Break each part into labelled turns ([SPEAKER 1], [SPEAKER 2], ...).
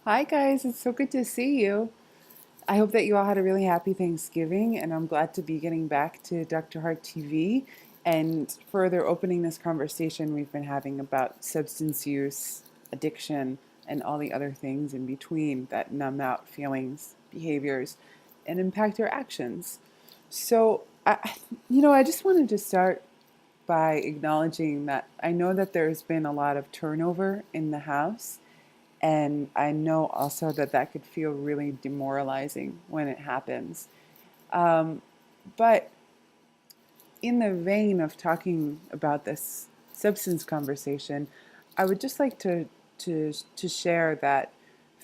[SPEAKER 1] Hi, guys. It's so good to see you. I hope that you all had a really happy Thanksgiving, and I'm glad to be getting back to Dr. Hart TV and further opening this conversation we've been having about substance use, addiction, and all the other things in between that numb out feelings, behaviors, and impact our actions. I just wanted to start by acknowledging that I know that there's been a lot of turnover in the house, and I know also that that could feel really demoralizing when it happens. Um, but in the vein of talking about this substance conversation, I would just like to share that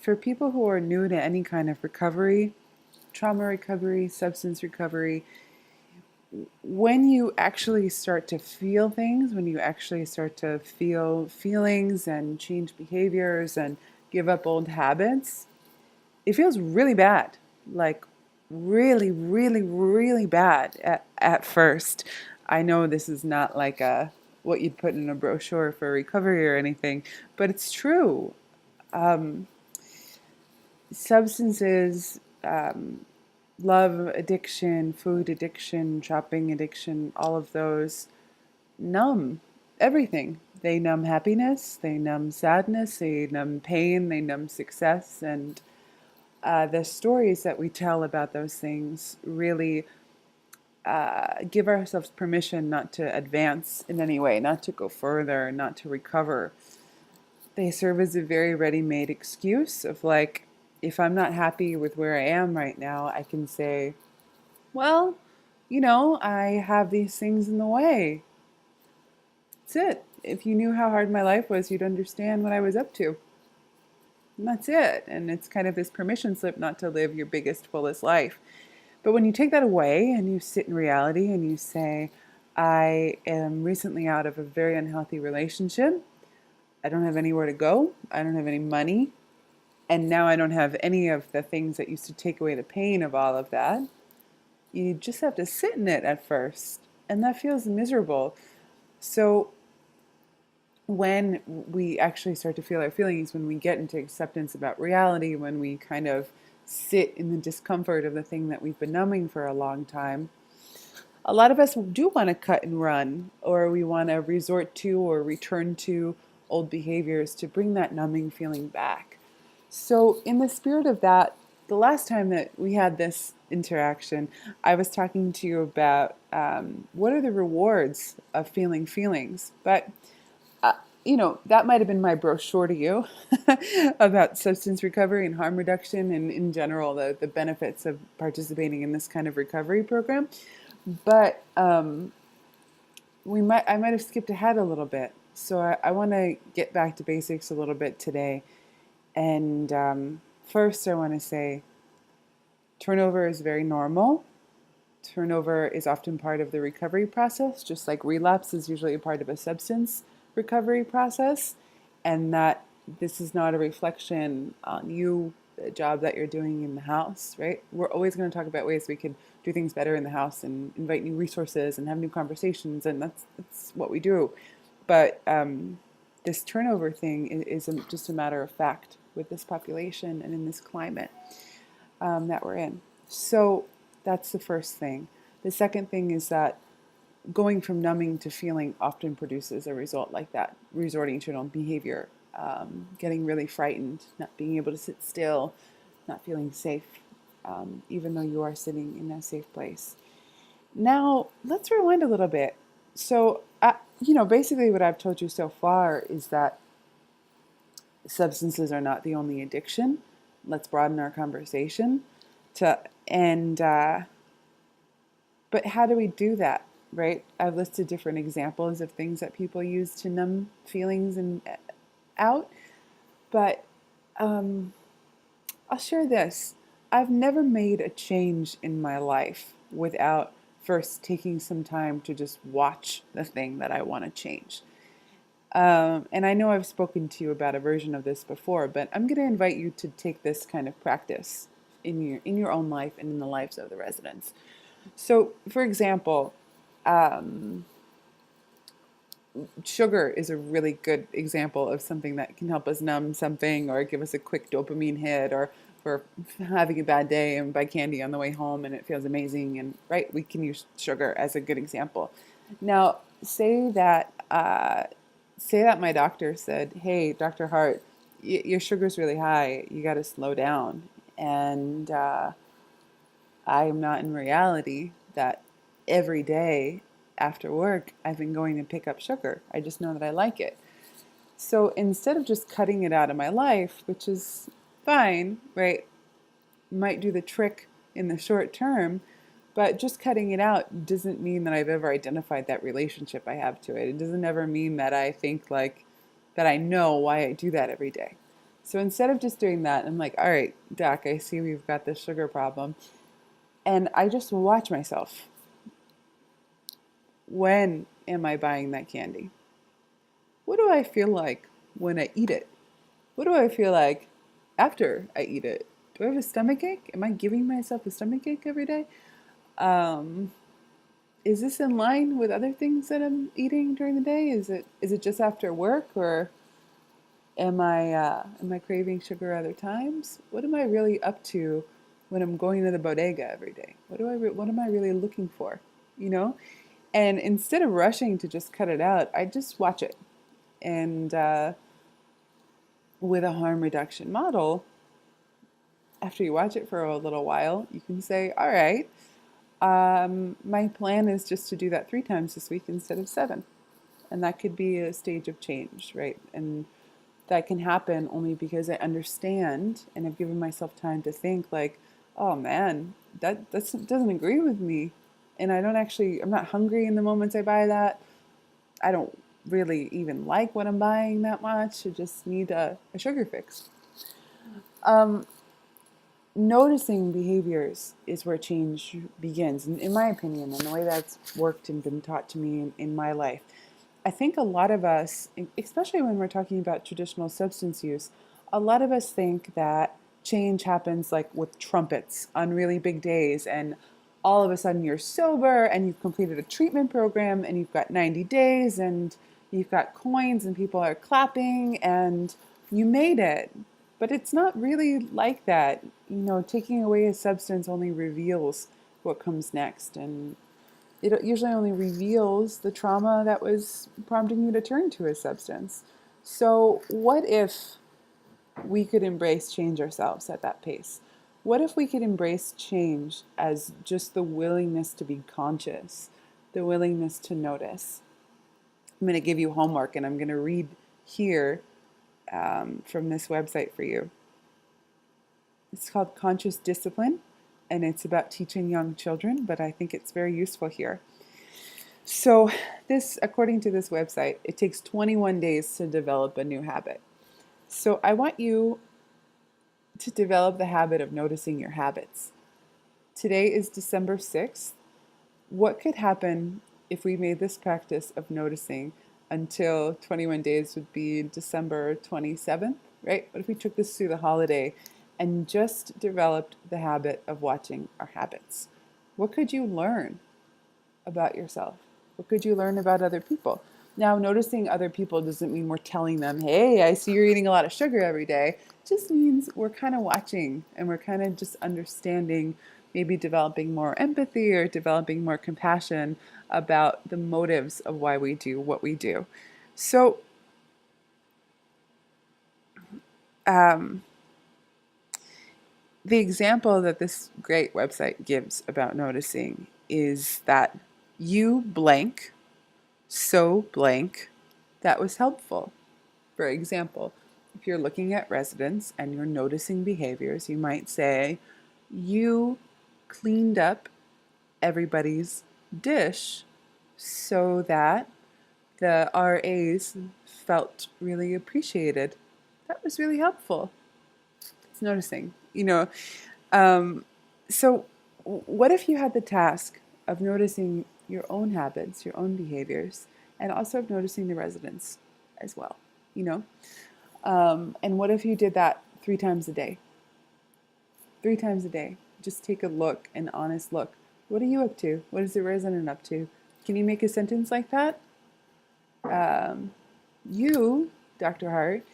[SPEAKER 1] for people who are new to any kind of recovery, trauma recovery, substance recovery, when you actually start to feel things, when you actually start to feel feelings and change behaviors and give up old habits, it feels really bad, like really, really, really bad at first. I know this is not like a what you'd put in a brochure for recovery or anything, but it's true. Um, Substances, love addiction, food addiction, shopping addiction, all of those numb everything. They numb happiness, they numb sadness, they numb pain, they numb success, and the stories that we tell about those things really give ourselves permission not to advance in any way, not to go further, not to recover. They serve as a very ready made excuse of like, if I'm not happy with where I am right now, I can say, well, I have these things in the way. That's it. If you knew how hard my life was, you'd understand what I was up to. And that's it. And it's kind of this permission slip not to live your biggest, fullest life. But when you take that away and you sit in reality and you say, I am recently out of a very unhealthy relationship. I don't have anywhere to go. I don't have any money. And now I don't have any of the things that used to take away the pain of all of that. You just have to sit in it at first. And that feels miserable. So when we actually start to feel our feelings, when we get into acceptance about reality, when we kind of sit in the discomfort of the thing that we've been numbing for a long time, a lot of us do want to cut and run, or we want to resort to or return to old behaviors to bring that numbing feeling back. So, in the spirit of that, the last time that we had this interaction, I was talking to you about what are the rewards of feeling feelings. But uh, that might have been my brochure to you about substance recovery and harm reduction and in general the benefits of participating in this kind of recovery program. But I might have skipped ahead a little bit. So I want to get back to basics a little bit today. And first, I want to say turnover is very normal. Turnover is often part of the recovery process, just like relapse is usually a part of a substance recovery process, and that this is not a reflection on you, the job that you're doing in the house, right? We're always going to talk about ways we can do things better in the house and invite new resources and have new conversations, and that's what we do. But this turnover thing is just a matter of fact with this population and in this climate that we're in. So that's the first thing. The second thing is that going from numbing to feeling often produces a result like that, resorting to an own behavior, getting really frightened, not being able to sit still, not feeling safe, even though you are sitting in a safe place. Now, let's rewind a little bit. So, basically, what I've told you so far is that substances are not the only addiction. Let's broaden our conversation to and but how do we do that, right? I've listed different examples of things that people use to numb feelings and out, but um, I'll share this. I've never made a change in my life without first taking some time to just watch the thing that I want to change. And I know I've spoken to you about a version of this before, but I'm going to invite you to take this kind of practice in your own life and in the lives of the residents. So, for example, um, sugar is a really good example of something that can help us numb something or give us a quick dopamine hit, or we're having a bad day and buy candy on the way home and it feels amazing. And right, we can use sugar as a good example. Now, say that my doctor said, "Hey, Dr. Hart, your sugar's really high. You got to slow down." And I am not in reality that every day after work I've been going to pick up sugar. I just know that I like it. So instead of just cutting it out of my life, which is fine, right? Might do the trick in the short term, but just cutting it out doesn't mean that I've ever identified that relationship I have to it. It doesn't ever mean that I think like that I know why I do that every day. So instead of just doing that, I'm like, all right, Doc, I see we've got this sugar problem. And I just watch myself. When am I buying that candy? What do I feel like when I eat it? What do I feel like after I eat it? Do I have a stomach ache? Am I giving myself a stomach ache every day? Um, is this in line with other things that I'm eating during the day? Is it just after work, or am I craving sugar other times? What am I really up to when I'm going to the bodega every day? What am I really looking for? You know? And instead of rushing to just cut it out, I just watch it. And with a harm reduction model, after you watch it for a little while, you can say, all right, my plan is just to do that 3 times this week instead of 7. And that could be a stage of change, right? And that can happen only because I understand and I've given myself time to think like, oh man, that doesn't agree with me. And I'm not hungry in the moments I buy that. I don't really even like what I'm buying that much. I just need a sugar fix. Um, Noticing behaviors is where change begins, in my opinion, and the way that's worked and been taught to me in my life. I think a lot of us, especially when we're talking about traditional substance use, a lot of us think that change happens like with trumpets on really big days, and all of a sudden you're sober and you've completed a treatment program and you've got 90 days and you've got coins and people are clapping and you made it. But it's not really like that. Taking away a substance only reveals what comes next, and it usually only reveals the trauma that was prompting you to turn to a substance. So, what if we could embrace change ourselves at that pace? What if we could embrace change as just the willingness to be conscious, the willingness to notice? I'm going to give you homework and I'm going to read here from this website for you. It's called Conscious Discipline, and it's about teaching young children, but I think it's very useful here. So according to this website, it takes 21 days to develop a new habit. So I want you to develop the habit of noticing your habits. Today is December 6th. What could happen if we made this practice of noticing until 21 days would be December 27th, right? What if we took this through the holiday and just developed the habit of watching our habits? What could you learn about yourself? What could you learn about other people? Now, noticing other people doesn't mean we're telling them, hey, I see you're eating a lot of sugar every day. It just means we're kind of watching and we're kind of just understanding, maybe developing more empathy or developing more compassion about the motives of why we do what we do. So, the example that this great website gives about noticing is that you blank, so blank, that was helpful. For example, if you're looking at residents and you're noticing behaviors, you might say, you cleaned up everybody's dish so that the RAs felt really appreciated. That was really helpful. It's noticing, So what if you had the task of noticing your own habits, your own behaviors, and also of noticing the residents as well, And what if you did that 3 times a day? 3 times a day. Just take a look, an honest look. What are you up to? What is the resident up to? Can you make a sentence like that? Um, you, Dr. Hart,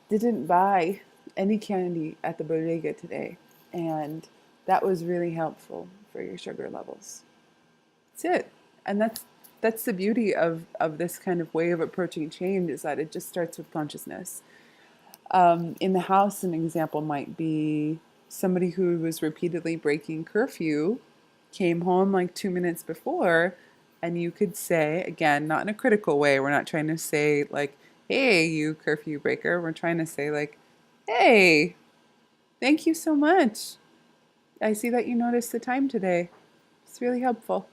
[SPEAKER 1] didn't buy any candy at the bodega today, and that was really helpful for your sugar levels. That's it. And that's the beauty of this kind of way of approaching change, is that it just starts with consciousness. In the house, an example might be somebody who was repeatedly breaking curfew came home like 2 minutes before, and you could say, again, not in a critical way, we're not trying to say like, hey, you curfew breaker. We're trying to say like, hey, thank you so much. I see that you noticed the time today. It's really helpful.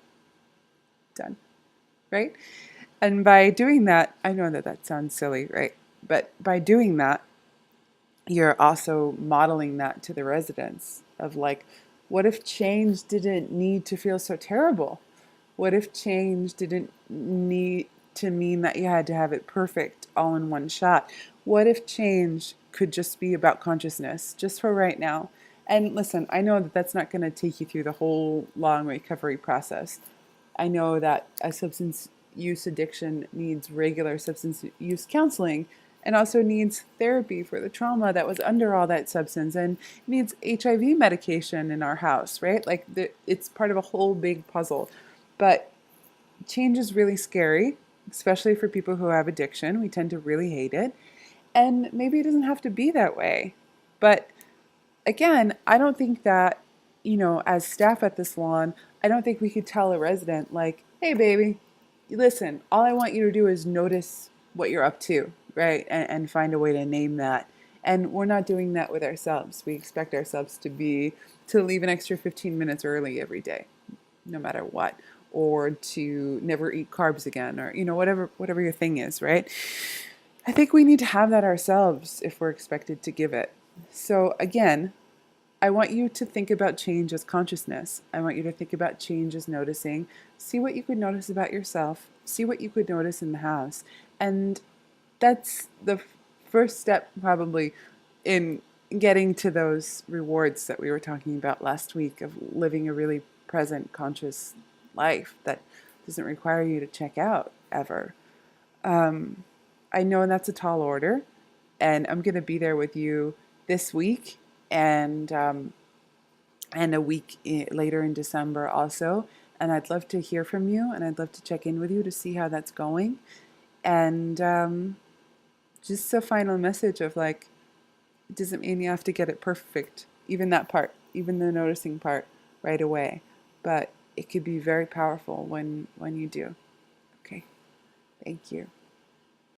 [SPEAKER 1] Done. Right? And by doing that, I know that that sounds silly, right? But by doing that, you're also modeling that to the residents of like, what if change didn't need to feel so terrible? What if change didn't need to mean that you had to have it perfect all in one shot? What if change could just be about consciousness, just for right now? And listen, I know that that's not going to take you through the whole long recovery process. I know that a substance use addiction needs regular substance use counseling and also needs therapy for the trauma that was under all that substance and needs HIV medication in our house, right? Like it's part of a whole big puzzle. But change is really scary, especially for people who have addiction. We tend to really hate it. And maybe it doesn't have to be that way. But again, I don't think that, as staff at the salon, I don't think we could tell a resident, like, hey, baby, listen, all I want you to do is notice what you're up to, right? And find a way to name that. And we're not doing that with ourselves. We expect ourselves to leave an extra 15 minutes early every day, no matter what, or to never eat carbs again, or, whatever your thing is, right? I think we need to have that ourselves if we're expected to give it. So again, I want you to think about change as consciousness. I want you to think about change as noticing. See what you could notice about yourself. See what you could notice in the house. And that's the first step, probably, in getting to those rewards that we were talking about last week of living a really present, conscious life that doesn't require you to check out ever. I know that's a tall order, and I'm going to be there with you this week and a week later in December also. And I'd love to hear from you, and I'd love to check in with you to see how that's going. And just a final message of like, it doesn't mean you have to get it perfect, even that part, even the noticing part right away. But it could be very powerful when you do. Okay, thank you.